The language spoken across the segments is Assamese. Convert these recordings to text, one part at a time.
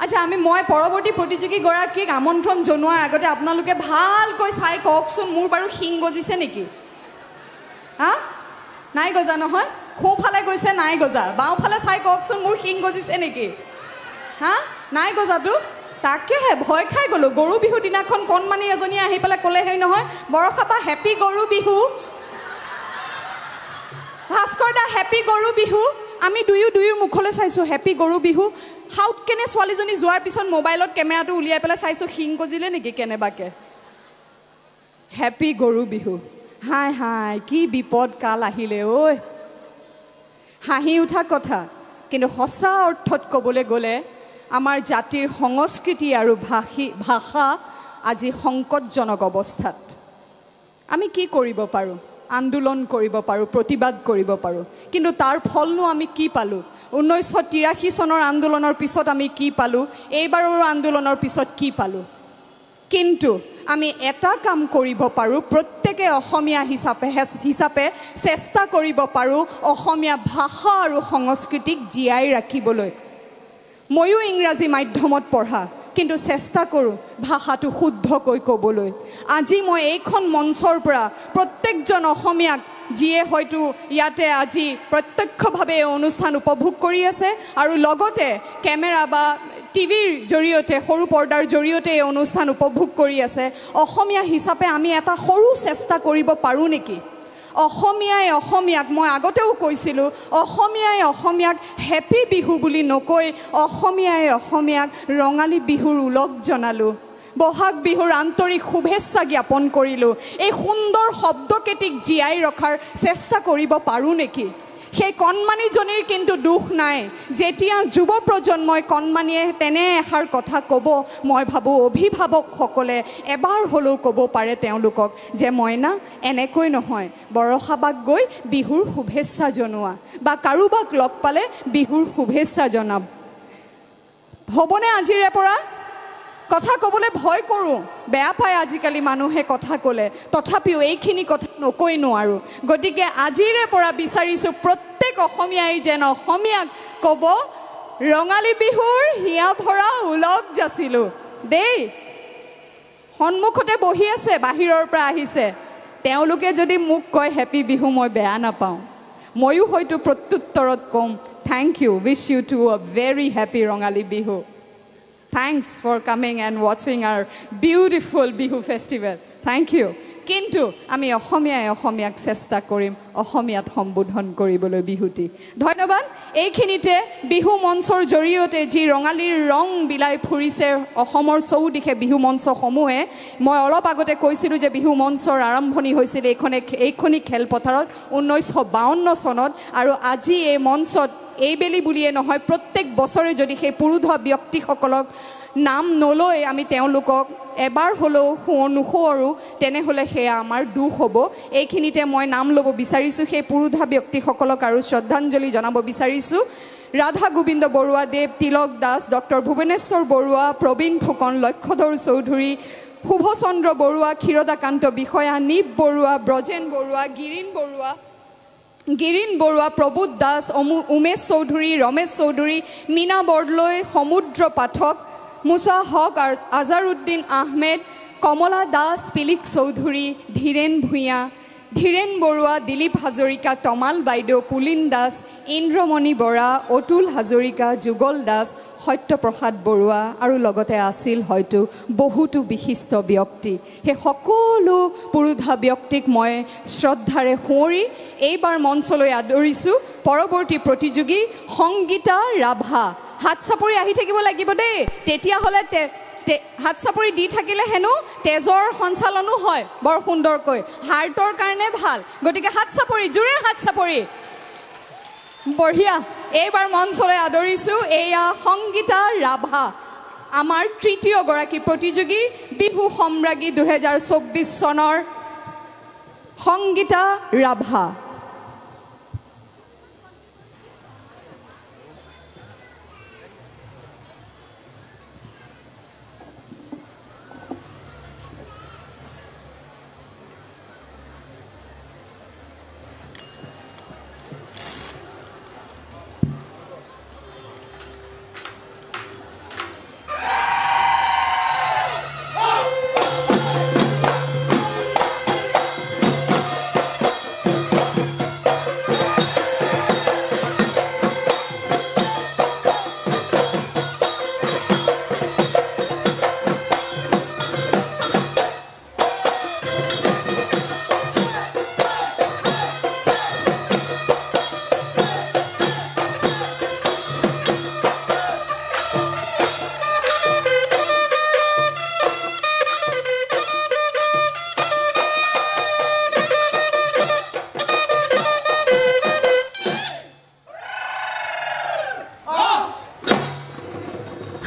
আচ্ছা মই পৰৱৰ্তী প্ৰতিযোগীগৰাকীক আমন্ত্ৰণ জনোৱাৰ আগতে আপোনালোকে ভালকৈ চাই কওকচোন মোৰ বাৰু শিং গজিছে নেকি হা নাই গজা নহয় সোঁফালে গৈছে নাই গজা বাওঁফালে চাই কওকচোন মোৰ শিং গজিছে নেকি হা নাই গজাটো তাকেহে ভয় খাই গ'লো গৰু বিহু দিনাখন কণমানি এজনী আহি পেলাই ক'লে হেৰি নহয় বৰষাপা হেপী গৰু বিহু ভাস্কৰ দা হেপী গৰু বিহু আমি দুয়ো মুখলৈ চাইছোঁ হেপী গৰু বিহু হাউট কেনে ছোৱালীজনী যোৱাৰ পিছত মোবাইলত কেমেৰাটো উলিয়াই পেলাই চাইছোঁ শিং গজিলে নেকি কেনেবাকে হেপী গৰু বিহু হাই হাই কি বিপদ কাল আহিলে ঐ হাঁহি উঠা কথা কিন্তু সঁচা অৰ্থত ক'বলৈ গ'লে আমাৰ জাতিৰ সংস্কৃতি আৰু ভাষা আজি সংকটজনক অৱস্থাত আমি কি কৰিব পাৰোঁ আন্দোলন কৰিব পাৰোঁ প্ৰতিবাদ কৰিব পাৰোঁ কিন্তু তাৰ ফলনো আমি কি পালোঁ 1983 চনৰ আন্দোলনৰ পিছত আমি কি পালোঁ এইবাৰৰ আন্দোলনৰ পিছত কি পালোঁ কিন্তু আমি এটা কাম কৰিব পাৰোঁ প্ৰত্যেকে অসমীয়া হিচাপে চেষ্টা কৰিব পাৰোঁ অসমীয়া ভাষা আৰু সংস্কৃতিক জীয়াই ৰাখিবলৈ ময়ো ইংৰাজী মাধ্যমত পঢ়া কিন্তু চেষ্টা কৰোঁ ভাষাটো শুদ্ধকৈ ক'বলৈ আজি মই এইখন মঞ্চৰ পৰা প্ৰত্যেকজন অসমীয়াক যিয়ে হয়তো ইয়াতে আজি প্ৰত্যক্ষভাৱে অনুষ্ঠান উপভোগ কৰি আছে আৰু লগতে কেমেৰা বা টিভিৰ জৰিয়তে সৰু পৰ্দাৰ জৰিয়তে এই অনুষ্ঠান উপভোগ কৰি আছে অসমীয়া হিচাপে আমি এটা সৰু চেষ্টা কৰিব পাৰোঁ নেকি অসমীয়াক মই আগতেও কৈছিলোঁ অসমীয়াক হেপী বিহু বুলি নকৈ অসমীয়াক ৰঙালী বিহুৰ উলগ জনালোঁ বহাগ বিহুৰ আন্তৰিক শুভেচ্ছা জ্ঞাপন কৰিলোঁ এই সুন্দৰ শব্দকেইটিক জীয়াই ৰখাৰ চেষ্টা কৰিব পাৰোঁ নেকি সেই কণমানিজনীৰ কিন্তু দুখ নাই যেতিয়া যুৱ প্ৰজন্মই কণমানিয়ে তেনে এষাৰ কথা ক'ব মই ভাবোঁ অভিভাৱকসকলে এবাৰ হ'লেও ক'ব পাৰে তেওঁলোকক যে মইনা এনেকৈ নহয় বৰষাবাক গৈ বিহুৰ শুভেচ্ছা জনোৱা বা কাৰোবাক লগ পালে বিহুৰ শুভেচ্ছা জনাব হ'বনে আজিৰে পৰা কথা ক'বলৈ ভয় কৰোঁ বেয়া পায় আজিকালি মানুহে কথা ক'লে তথাপিও এইখিনি কথা নকৈ নোৱাৰোঁ গতিকে আজিৰে পৰা বিচাৰিছোঁ প্ৰত্যেক অসমীয়াই যেন অসমীয়াক ক'ব ৰঙালী বিহুৰ হিয়া ভৰা উলগ যাচিলোঁ দেই সন্মুখতে বহি আছে বাহিৰৰ পৰা আহিছে তেওঁলোকে যদি মোক কয় হেপী বিহু মই বেয়া নাপাওঁ ময়ো হয়তো প্ৰত্যুত্তৰত ক'ম thank you wish you to a very happy Rongali Bihu Thanks for coming and watching our beautiful Bihu festival. Thank you. কিন্তু আমি অসমীয়াক চেষ্টা কৰিম অসমীয়াত সম্বোধন কৰিবলৈ বিহুটি ধন্যবাদ এইখিনিতে বিহু মঞ্চৰ জৰিয়তে যি ৰঙালীৰ ৰং বিলাই ফুৰিছে অসমৰ চৌদিশে বিহু মঞ্চসমূহে মই অলপ আগতে কৈছিলোঁ যে বিহু মঞ্চৰ আৰম্ভণি হৈছিল এইখনি খেলপথাৰত 1952 চনত আৰু আজি এই মঞ্চত এইবেলি বুলিয়ে নহয় প্ৰত্যেক বছৰে যদি সেই পুৰুধা ব্যক্তিসকলক নাম নলৈ আমি তেওঁলোকক এবাৰ হ'লেও নুসুঁৱৰোঁ তেনেহ'লে সেয়া আমাৰ দুখ হ'ব এইখিনিতে মই নাম ল'ব বিচাৰিছোঁ সেই পুৰুধা ব্যক্তিসকলক আৰু শ্ৰদ্ধাঞ্জলি জনাব বিচাৰিছোঁ ৰাধা গোবিন্দ বৰুৱা দেৱ তিলক দাস ডক্টৰ ভুৱনেশ্বৰ বৰুৱা প্ৰবীণ ফুকন লক্ষ্যধৰ চৌধুৰী শুভচন্দ্ৰ বৰুৱা ক্ষীৰদাকান্ত বিষয়া নীপ বৰুৱা ব্ৰজেন বৰুৱা গিৰীন বৰুৱা প্ৰবোধ দাস উমেশ চৌধুৰী ৰমেশ চৌধুৰী মীনা বৰদলৈ সমুদ্ৰ পাঠক মুছা হক আজাৰুদ্দিন আহমেদ কমলা দাস পিলিক চৌধুৰী ধীৰেণ ভূঞা ধীৰেণ বৰুৱা দিলীপ হাজৰিকা তমাল বাইদেউ পুলিন দাস ইন্দ্ৰমণি বৰা অতুল হাজৰিকা যুগল দাস সত্যপ্ৰসাদ বৰুৱা আৰু লগতে আছিল হয়তো বহুতো বিশিষ্ট ব্যক্তি সেই সকলো পুৰুধা ব্যক্তিক মই শ্ৰদ্ধাৰে সুঁৱৰি এইবাৰ মঞ্চলৈ আদৰিছোঁ পৰৱৰ্তী প্ৰতিযোগী সংগীতা ৰাভা হাত চাপৰি আহি থাকিব লাগিব দেই তেতিয়াহ'লে হাত চাপৰি দি থাকিলে হেনো তেজৰ সঞ্চালনো হয় বৰ সুন্দৰকৈ হাৰ্টৰ কাৰণে ভাল গতিকে হাত চাপৰি জোৰে হাত চাপৰি বঢ়িয়া এইবাৰ মঞ্চলৈ আদৰিছোঁ এয়া সংগীতা ৰাভা আমাৰ তৃতীয়গৰাকী প্ৰতিযোগী বিহু সম্ৰাজ্ঞী 2024 চনৰ সংগীতা ৰাভা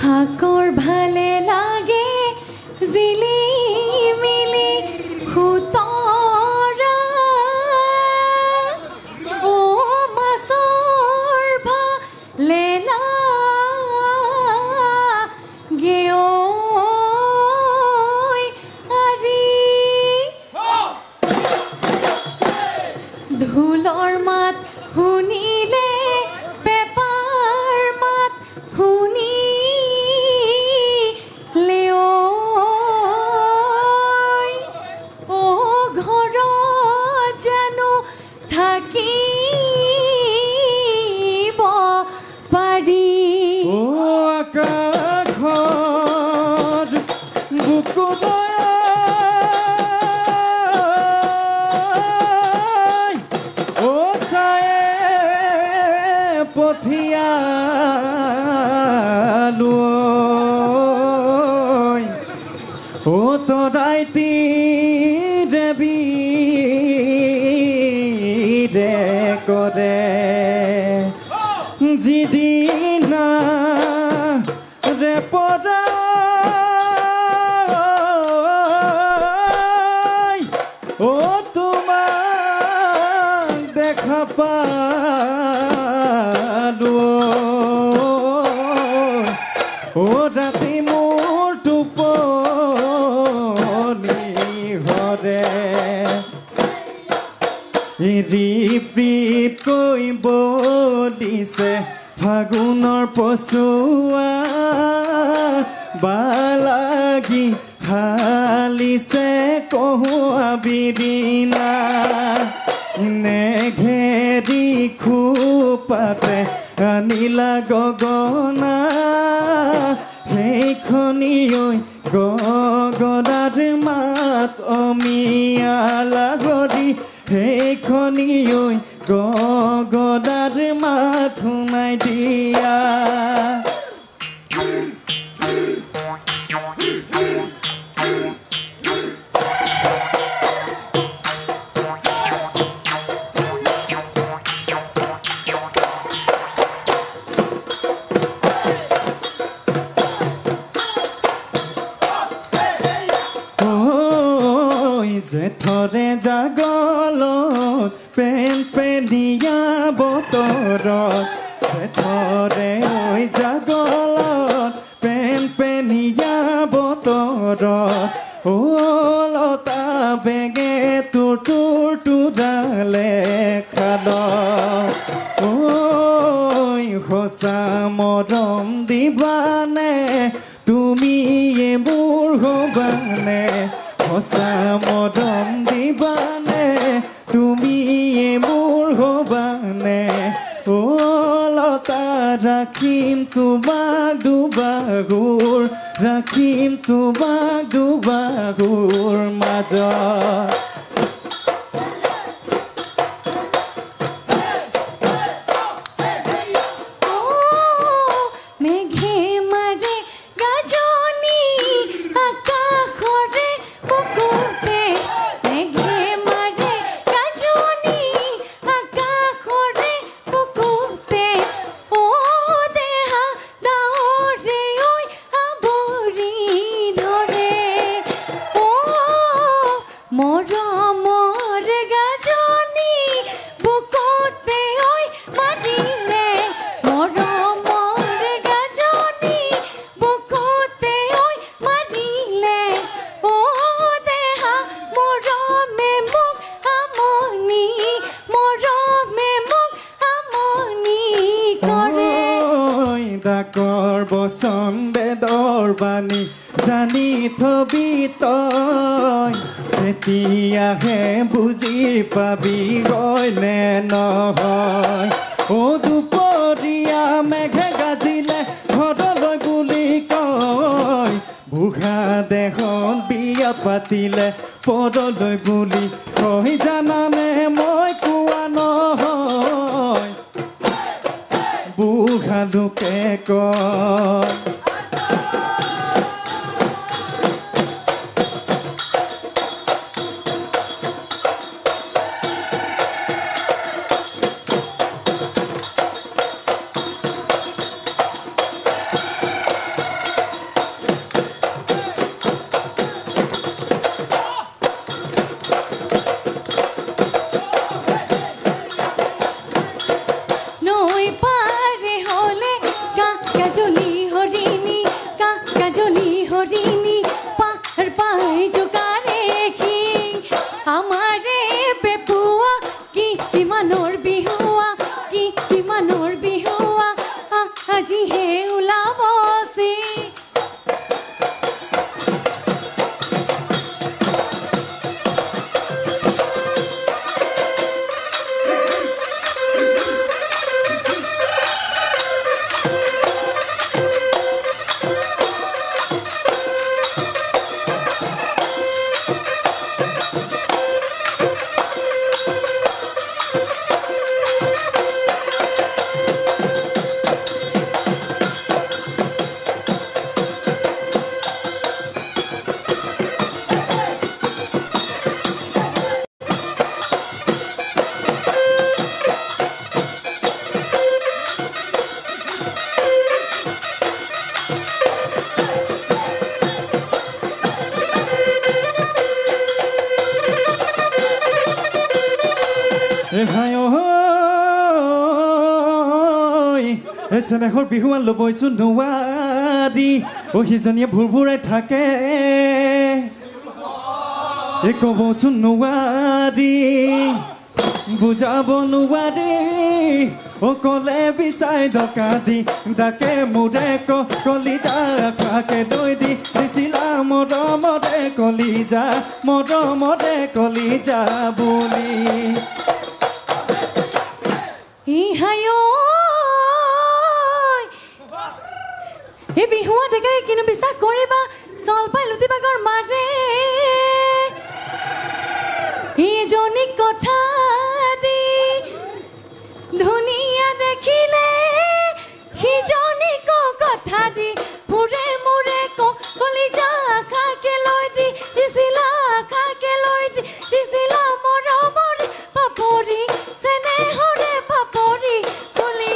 হাকৰ ভালে লাগে জিলি মিলি খুতৰা ও মাছৰ ভালে লাগে ঐ আৰি ঢোলৰ মাত শুনিলে পেপাৰ মাত শুনিলে ঐ ঘৰত জানো থাকিব পাৰি ও আকাশৰ বুকুময় ও চায়ে পঠিয়ালো ও তৰাই তীৰে বীৰে কৰে যিদিনা ৰে পৰাই ও তোমাক দেখা পালো ও ৰাতি মোৰ টোপনি হৰে ৰিপ ৰিপকৈ বলিছে ফাগুনৰ পচুৱা বালাগি হালিছে কহুৱা বিৰিণা নেঘেৰি খোপাতে আনিলা গগনা সেইখনি ঐ গগনাৰ মাত অমিয়ালা গৰি সেইখনি ঐ গগনাৰ মাত শুনাই দিয়া জেঠৰে জাগলত পেনপেনীয়া বতৰত জেঠৰে ঐ জাগলত পেনপেনীয়া বতৰত ও লতা বেগে তোৰ তোৰালে খাল ঐ সঁচা মৰম দিবানে তুমি মোৰ হবানে সঁচা মৰম দিবানে তুমি মোৰ হবানে ও লতা ৰাখিম তোমাক দুবাহুৰ ৰাখিম তোমাক দুবাহুৰ মাজত বচন বেদৰ বাণী জানি থবি তই তেতিয়াহে বুজি পাবি হয়নে নহয় ও দুপৰীয়া মেঘে গাজিলে ঘৰলৈ বুলি কয় বুঢ়া দেহত বিয়া পাতিলে পৰলৈ বুলি কয় জানানে মই কোৱা নহয় বুঢ়া লোকে কয় হাই ঐ চেনেহৰ বিহুৱান ল'বইচোন নোৱাৰি সিজনীয়ে ভুৰভুৰাই থাকে ক'বচোন নোৱাৰি বুজাব নোৱাৰি ক'লে বিচাই ডকা দি ডাকে মোৰে কলিজা খাকে দৈ দি দিছিলা মৰমৰে কলিজা বুলি এই বিহুৱা ডেকাই কিনো বিশ্বাস কৰিবা চল পাই লুটি বাগৰ মাৰে ইজনী কথা দি ধুনীয়া দেখিলে সিজনীক কথা দি ফুৰে মোৰে কলিজা খাকে লৈ দি দিছিলা খাকে লৈ দি দিছিলা মৰমৰে পাপৰি চেনেহৰে পাপৰি কলি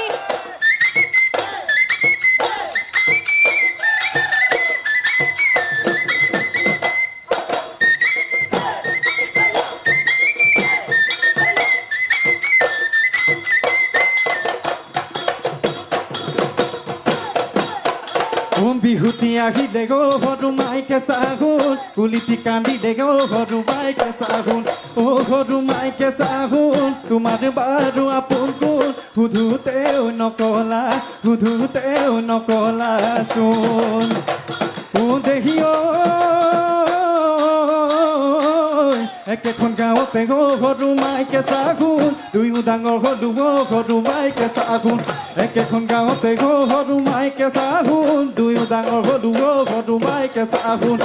বিহুতি আহিলে গো সৰু মাইকে চাহোন কুলিটি কান্দিলে গো সৰু মাইকে চাহোন সৰু মাইকে চাহোন তোমাৰ বাৰু আপোন কোন সুধোতেও নকলাচোন দেহি একেখন গাঁৱতে গো সৰু মাইকে চাহোন দুয়ো ডাঙৰ হলো সৰু মাইকে চাহোন একেখন গাঁৱতে গো সৰু মাইকে চাহোন দুয়ো ডাঙৰ হলো সৰু মাইকে চাহোন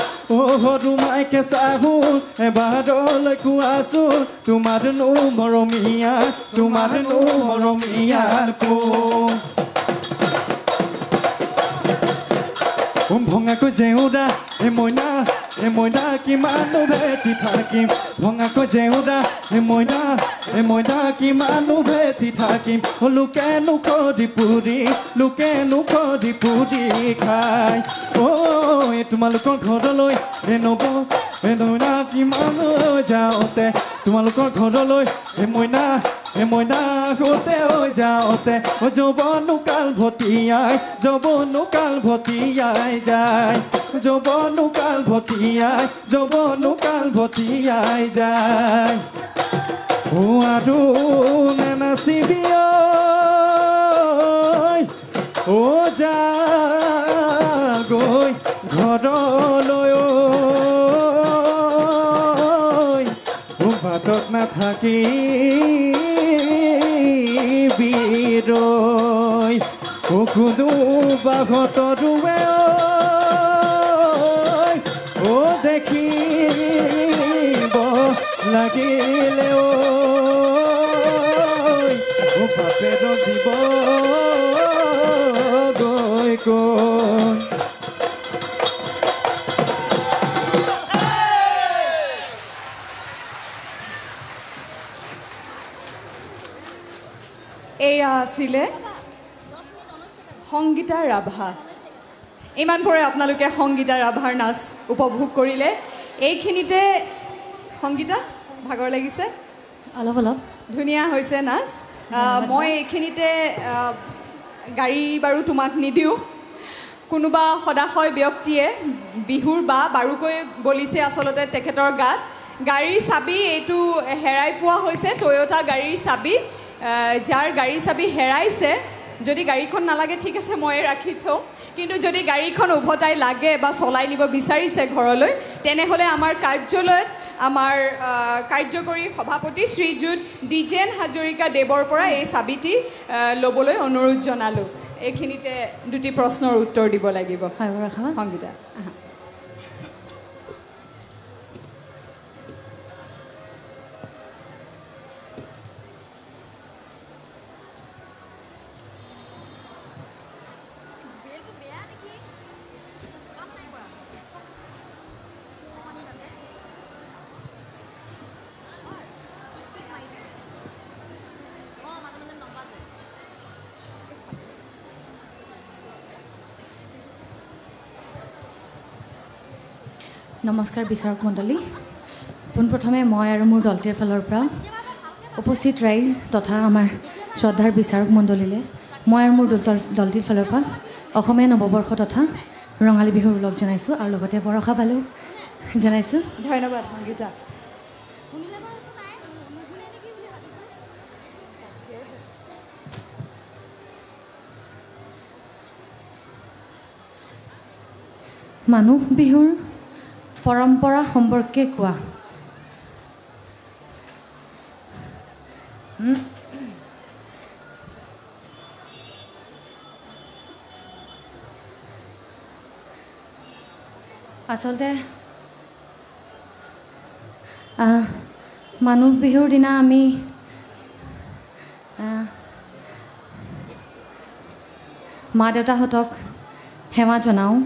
সৰু মাইকে চাহোন এবাৰলৈ কোৱাচোন তোমাৰনো মৰমীয়া কোন ভঙাকৈ জেউৰা মইনা কিমানো ভেটি থাকিম ভঙাকৈ জেউৰা মইনা কিমানো ভেটি থাকিম লোকেনো খৰি পুৰি খাই তোমালোকৰ ঘৰলৈ মইনা কিমান যাওঁতে তোমালোকৰ ঘৰলৈ মইনা হতে যাওঁতে যৌৱনো কাল ভটিয়াই যায় যৌৱনো কাল ভটিয়াই যায় আৰু নাচিবি যা গৈ ঘৰলৈ বাটত নাথাকি বিৰৈ কোনো বাহঁতৰুৱে দেখিব লাগিলে বাপেৰ দিব গৈ এয়া আছিলে সংগীতা ৰাভা ইমানপৰে আপোনালোকে সংগীতা ৰাভাৰ নাচ উপভোগ কৰিলে এইখিনিতে সংগীতা ভাগৰ লাগিছে অলপ ধুনীয়া হৈছে নাচ মই এইখিনিতে গাড়ী বাৰু তোমাক নিদিওঁ কোনোবা সদাশয় ব্যক্তিয়ে বিহুৰ বা বাৰুকৈ বলিছে আচলতে তেখেতৰ গাত গাড়ীৰ চাবি এইটো হেৰাই পোৱা হৈছে টয়োটা গাড়ীৰ চাবি যাৰ গাড়ীৰ চাবি হেৰাইছে যদি গাড়ীখন নালাগে ঠিক আছে মই ৰাখি থওঁ কিন্তু যদি গাড়ীখন উভতাই লাগে বা চলাই নিব বিচাৰিছে ঘৰলৈ তেনেহ'লে আমাৰ কাৰ্যালয়ত আমাৰ কাৰ্যকৰী সভাপতি শ্ৰীযুত দ্বিজেন হাজৰিকা দেৱৰ পৰা এই চাবিটি ল'বলৈ অনুৰোধ জনালোঁ এইখিনিতে দুটি প্ৰশ্নৰ উত্তৰ দিব লাগিব সংগীতা নমস্কাৰ বিচাৰক মণ্ডলী পোনপ্ৰথমে মই আৰু মোৰ দলটিৰ ফালৰ পৰা উপস্থিত ৰাইজ তথা আমাৰ শ্ৰদ্ধাৰ বিচাৰক মণ্ডলীলৈ মই আৰু মোৰ দলটিৰ ফালৰ পৰা অসমীয়া নৱবৰ্ষ তথা ৰঙালী বিহুৰ ওলগ জনাইছোঁ আৰু লগতে বৰষা পালেও জনাইছোঁ। ধন্যবাদ সংগীতা। মানুহ বিহুৰ পৰম্পৰা সম্পৰ্কে কোৱা। আচলতে মানুহ বিহুৰ দিনা আমি মা দেউতাহঁতক সেৱা জনাওঁ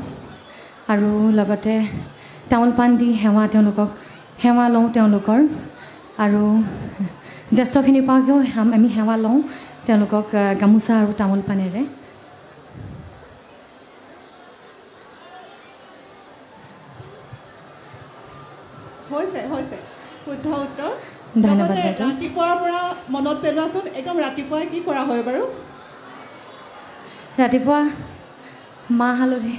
আৰু লগতে তামোল পাণ দি তেওঁলোকক সেৱা লওঁ তেওঁলোকৰ আৰু জ্যেষ্ঠখিনিৰ পৰাও আমি সেৱা লওঁ তেওঁলোকক গামোচা আৰু তামোল পাণেৰে। হৈছে শুদ্ধ উত্তৰ। ধন্যবাদ বাইদেউ। ৰাতিপুৱাৰ পৰা মনত পেলোৱাচোন, একদম ৰাতিপুৱাই কি কৰা হয় বাৰু? ৰাতিপুৱা মাহ হালধি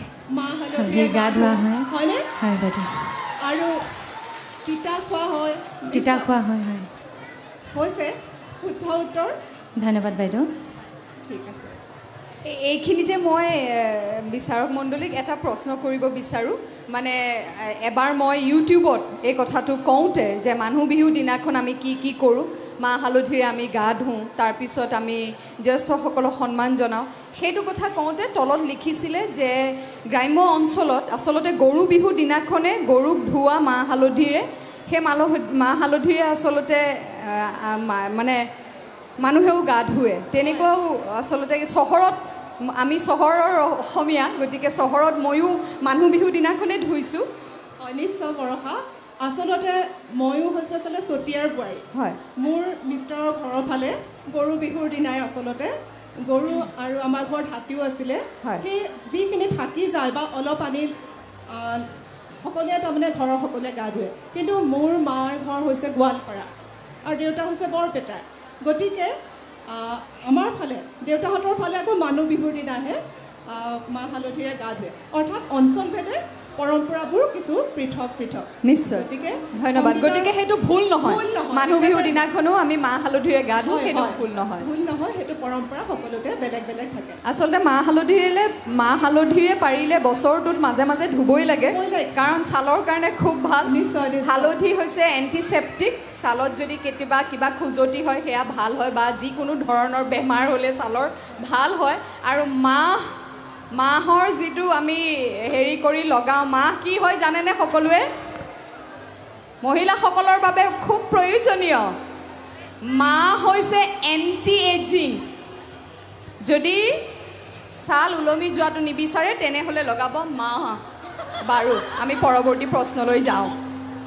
গা ধোৱা হয়। হয়নে? হয় বাইদেউ। আৰু তিতা খোৱা হয়। তিতা খোৱা হয়। হয়, হৈছে শুদ্ধ উত্তৰ। ধন্যবাদ বাইদেউ। ঠিক আছে। এইখিনিতে মই বিচাৰক মণ্ডলীক এটা প্ৰশ্ন কৰিব বিচাৰোঁ। মানে এবাৰ মই ইউটিউবত এই কথাটো কওঁতে যে মানুহ বিহুৰ দিনাখন আমি কি কৰোঁ, মাহ হালধিৰে আমি গা ধোওঁ, তাৰপিছত আমি জ্যেষ্ঠসকলক সন্মান জনাওঁ, সেইটো কথা কওঁতে তলত লিখিছিলে যে গ্ৰাম্য অঞ্চলত আচলতে গৰু বিহুৰ দিনাখনে গৰুক ধোৱা মাহ হালধিৰে, সেই মাহ হালধিৰে আচলতে মানে মানুহেও গা ধুৱে। তেনেকুৱাও আচলতে চহৰত, আমি চহৰৰ অসমীয়া, গতিকে চহৰত ময়ো মানুহ বিহুৰ দিনাখনেই ধুইছোঁ। নিশ্চয় বৰষা। আচলতে ময়ো হৈছোঁ আচলতে চতিয়াৰ বোৱাৰী। হয়, মোৰ মিষ্টাৰৰ ঘৰৰ ফালে গৰু বিহুৰ দিনাই আচলতে গৰু আৰু আমাৰ ঘৰত হাতীও আছিলে। সেই যিখিনি থাকি যায় বা অলপ পানী সকলোৱে তাৰমানে ঘৰৰ সকলোৱে গা ধুৱে। কিন্তু মোৰ মাৰ ঘৰ হৈছে গোৱালপাৰা আৰু দেউতা হৈছে বৰপেটাৰ। গতিকে আমাৰ ফালে দেউতাহঁতৰ ফালে আকৌ মানুহ বিহুৰ দিনাহে মাহ হালধিৰে গা ধুৱে। অৰ্থাৎ অঞ্চলভেদে পৰম্পৰাবোৰ কিছু পৃথক। নিশ্চয়, গতিকে ধন্যবাদ। গতিকে সেইটো ভুল নহয়। মানুহ বিহুৰ দিনাখনো আমি মাহ হালধিৰে গা ধুওঁ, সেইটো ভুল নহয়। সেইটো পৰম্পৰা সকলোতে বেলেগ বেলেগ থাকে। আচলতে মাহ হালধিৰে পাৰিলে বছৰটোত মাজে মাজে ধুবই লাগে, কাৰণ ছালৰ কাৰণে খুব ভাল। নিশ্চয়। হালধি হৈছে এণ্টিছেপ্টিক। ছালত যদি কেতিয়াবা কিবা খুজতি হয় সেয়া ভাল হয়, বা যিকোনো ধৰণৰ বেমাৰ হ'লে ছালৰ ভাল হয়। আৰু মাহৰ যিটো আমি হেৰি কৰি লগাওঁ, মাহ কি হয় জানেনে সকলোৱে? মহিলাসকলৰ বাবে খুব প্ৰয়োজনীয়। মাহ হৈছে এণ্টি এজিং। যদি ছাল ওলমি যোৱাটো নিবিচাৰে তেনেহ'লে লগাব মাহ। বাৰু আমি পৰৱৰ্তী প্ৰশ্নলৈ যাওঁ।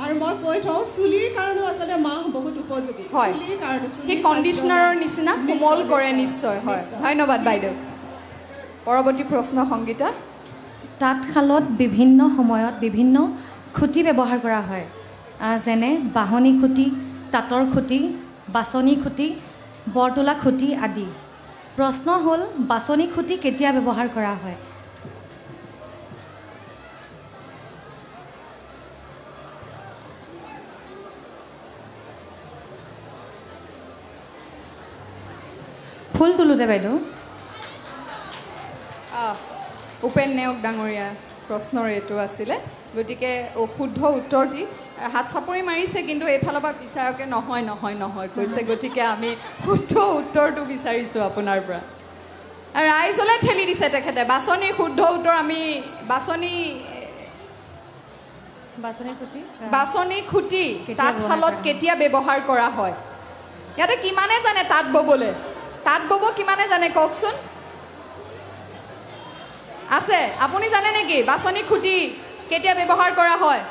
আৰু মই কৈ থওঁ, চুলিৰ কাৰণেও আচলতে মাহ বহুত উপযোগী। হয়, চুলিৰ কাৰণে সেই কণ্ডিচনাৰৰ নিচিনা কোমল কৰে। নিশ্চয়, হয়। ধন্যবাদ বাইদেউ। পৰৱৰ্তী প্ৰশ্ন সংগীতা। তাঁতশালত বিভিন্ন সময়ত বিভিন্ন খুঁটি ব্যৱহাৰ কৰা হয়, যেনে বাঢ়নি খুঁটি, তাঁতৰ খুঁটি, বাচনি খুঁটি, বৰতোলা খুঁটি আদি। প্ৰশ্ন হ'ল, বাচনি খুঁটি কেতিয়া ব্যৱহাৰ কৰা হয়? ফুল তোলোতে বাইদেউ। উপেন নেওগ ডাঙৰীয়া প্ৰশ্নৰ এইটো আছিলে। গতিকে শুদ্ধ উত্তৰ দি হাত চাপৰি মাৰিছে, কিন্তু এইফালৰ পৰা বিচাৰকে নহয় কৈছে। গতিকে আমি শুদ্ধ উত্তৰটো বিচাৰিছোঁ আপোনাৰ পৰা। ৰাইজলৈ ঠেলি দিছে তেখেতে। বাছনিৰ শুদ্ধ উত্তৰ আমি বাছনি খুঁটি তাঁতশালত কেতিয়া ব্যৱহাৰ কৰা হয়? ইয়াতে কিমানে জানে তাঁত ব'বলৈ? তাঁত ব'ব কিমানে জানে কওকচোন? আছে? আপুনি জানে নেকি বাছনি খুঁটি কেতিয়া ব্যৱহাৰ কৰা হয়?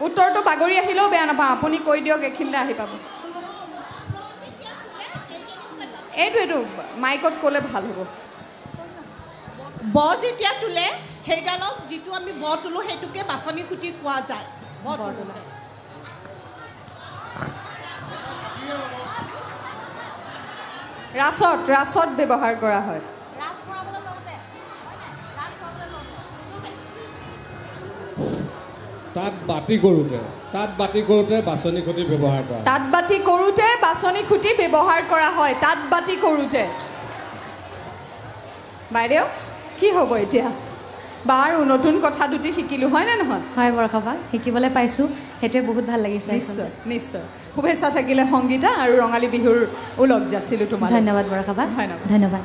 উত্তৰটো বাগৰি আহিলেও বেয়া নাপাওঁ, আপুনি কৈ দিয়ক, এইখিনিলৈ আহি পাব। এইটো মাইকত ক'লে ভাল হ'ব। ব যেতিয়া তোলে সেইডালক যিটো আমি ব তোলো সেইটোকে বাছনি খুঁটি কোৱা যায়। ৰাছত ব্যৱহাৰ কৰা হয় তাত বাতি কৰোঁতে বাছনি খুঁটি ব্যৱহাৰ কৰা তাত বাতি কৰোঁতে বাছনি খুঁটি ব্যৱহাৰ কৰা হয় তাত বাতি কৰোঁতে বাইদেউ কি হ'ব এতিয়া বাৰু নতুন কথা দুটি শিকিলোঁ হয়নে নহয় হয় বৰষা বা শিকিবলৈ পাইছোঁ সেইটোৱে বহুত ভাল লাগিছে নিশ্চয় শুভেচ্ছা থাকিলে সংগীতা আৰু ৰঙালী বিহুৰ ওলগ যাছিলোঁ তোমাৰ ধন্যবাদ বৰষা বা ধন্যবাদ ধন্যবাদ